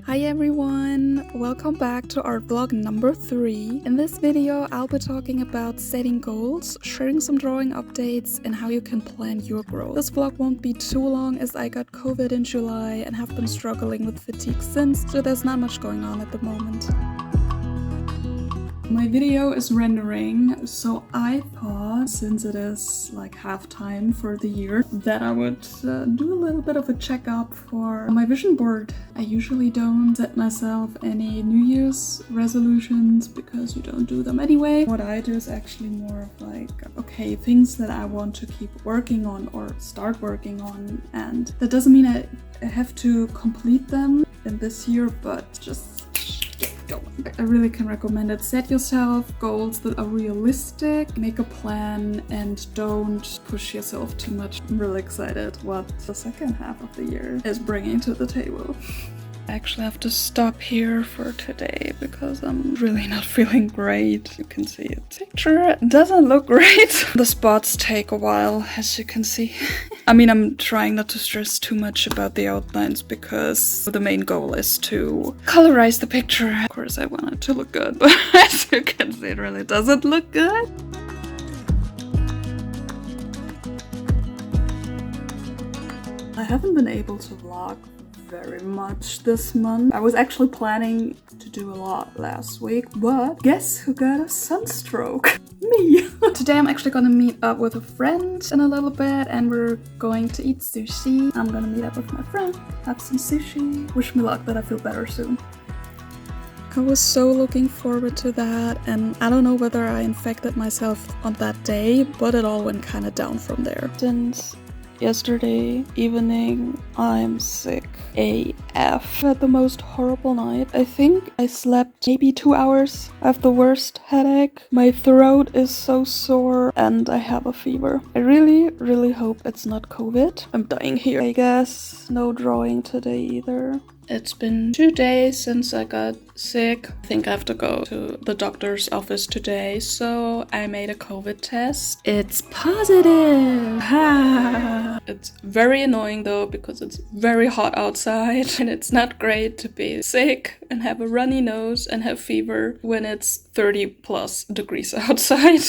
Hi everyone! Welcome back to our vlog number 3. In this video, I'll be talking about setting goals, sharing some drawing updates, and how you can plan your growth. This vlog won't be too long as I got COVID in July and have been struggling with fatigue since, so there's not much going on at the moment. My video is rendering, so I thought, since it is like halftime for the year, that I would do a little bit of a checkup for my vision board. I usually don't set myself any New Year's resolutions because you don't do them anyway. What I do is actually more of like, okay, things that I want to keep working on or start working on, and that doesn't mean I have to complete them in this year, but just I really can recommend it. Set yourself goals that are realistic, make a plan, and don't push yourself too much. I'm really excited what the second half of the year is bringing to the table. I actually have to stop here for today because I'm really not feeling great. You can see it. Picture doesn't look great. The spots take a while, as you can see. I mean, I'm trying not to stress too much about the outlines because the main goal is to colorize the picture. Of course, I want it to look good, but as you can see, it really doesn't look good. I haven't been able to vlog very much this month. I was actually planning to do a lot last week, but guess who got a sunstroke? Me! Today I'm actually gonna meet up with a friend in a little bit and we're going to eat sushi. I'm gonna meet up with my friend, have some sushi. Wish me luck that I feel better soon. I was so looking forward to that, and I don't know whether I infected myself on that day, but it all went kind of down from there. Since yesterday evening, I'm sick AF. I had the most horrible night. I think I slept maybe 2 hours. I have the worst headache. My throat is so sore and I have a fever. I really hope it's not COVID. I'm dying here. I guess no drawing today either. It's been 2 days since I got sick. I think I have to go to the doctor's office today, so I made a COVID test. It's positive! It's very annoying though because it's very hot outside and it's not great to be sick and have a runny nose and have fever when it's 30+ degrees outside.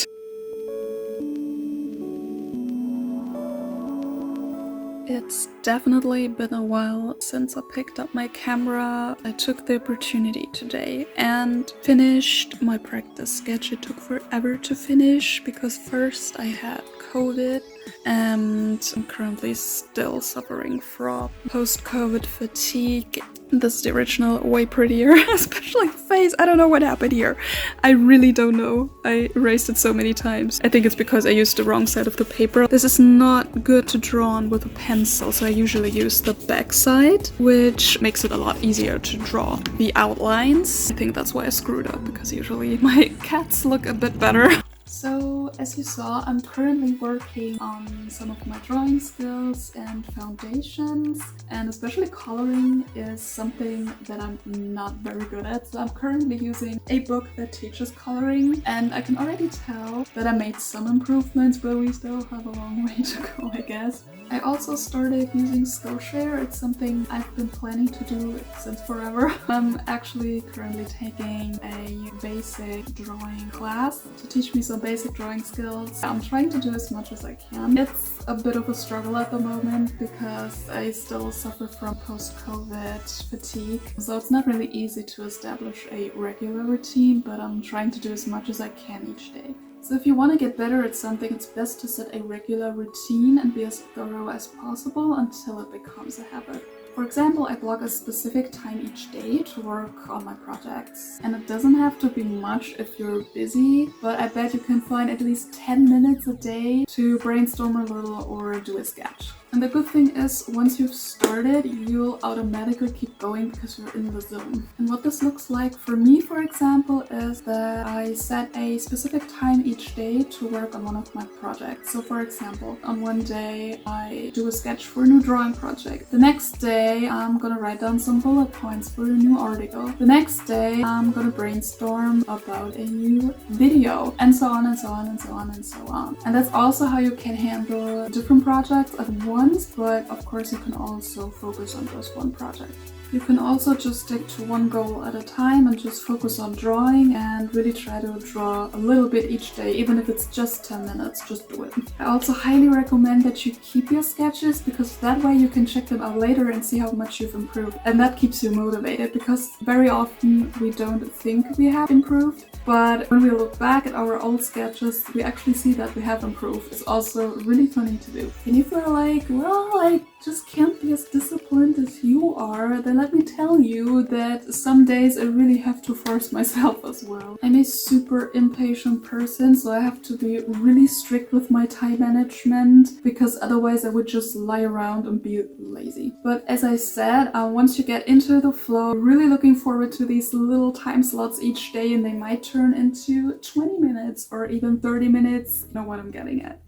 It's definitely been a while since I picked up my camera. I took the opportunity today and finished my practice sketch. It took forever to finish because first I had COVID and I'm currently still suffering from post-COVID fatigue. This is the original, way prettier, especially the face. I don't know what happened here. I really don't know. I erased it so many times. I think it's because I used the wrong side of the paper. This is not good to draw on with a pencil, so I usually use the back side, which makes it a lot easier to draw the outlines. I think that's why I screwed up, because usually my cats look a bit better. So, as you saw, I'm currently working on some of my drawing skills and foundations, and especially coloring is something that I'm not very good at. So I'm currently using a book that teaches coloring, and I can already tell that I made some improvements, but we still have a long way to go, I guess. I also started using Skillshare. It's something I've been planning to do since forever. I'm actually currently taking a basic drawing class to teach me some basic drawing skills. I'm trying to do as much as I can. It's a bit of a struggle at the moment because I still suffer from post-COVID fatigue. So it's not really easy to establish a regular routine, but I'm trying to do as much as I can each day. So if you want to get better at something, it's best to set a regular routine and be as thorough as possible until it becomes a habit. For example, I block a specific time each day to work on my projects. And it doesn't have to be much if you're busy, but I bet you can find at least 10 minutes a day to brainstorm a little or do a sketch. And the good thing is, once you've started, you'll automatically keep going because you're in the zone. And what this looks like for me, for example, is that I set a specific time each day to work on one of my projects. So for example, on one day I do a sketch for a new drawing project. The next day I'm gonna write down some bullet points for a new article. The next day I'm gonna brainstorm about a new video, and so on and so on and so on and so on. And that's also how you can handle different projects at once, but of course you can also focus on just one project. You can also just stick to one goal at a time and just focus on drawing and really try to draw a little bit each day, even if it's just 10 minutes, just do it. I also highly recommend that you keep your sketches because that way you can check them out later and see how much you've improved. And that keeps you motivated because very often we don't think we have improved. But when we look back at our old sketches, we actually see that we have improved. It's also really funny to do. And if you're like, well, I just can't be as disciplined as you are, then let me tell you that some days I really have to force myself as well. I'm a super impatient person, so I have to be really strict with my time management because otherwise I would just lie around and be lazy. But as I said, once you get into the flow, really looking forward to these little time slots each day, and they might turn into 20 minutes or even 30 minutes. You know what I'm getting at.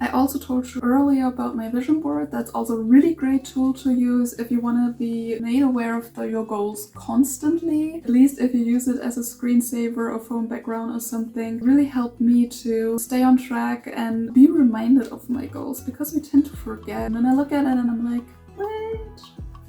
I also told you earlier about my vision board. That's also a really great tool to use if you want to be made aware of your goals constantly. At least if you use it as a screensaver or phone background or something. Really helped me to stay on track and be reminded of my goals because we tend to forget. And then I look at it and I'm like, wait,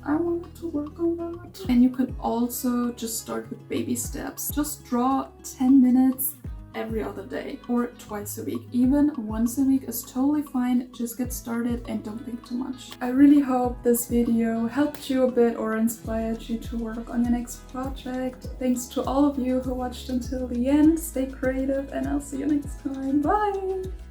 I want to work on that. And you could also just start with baby steps. Just draw 10 minutes every other day or twice a week. Even once a week is totally fine. Just get started and don't think too much. I really hope this video helped you a bit or inspired you to work on your next project. Thanks to all of you who watched until the end. Stay creative and I'll see you next time. Bye!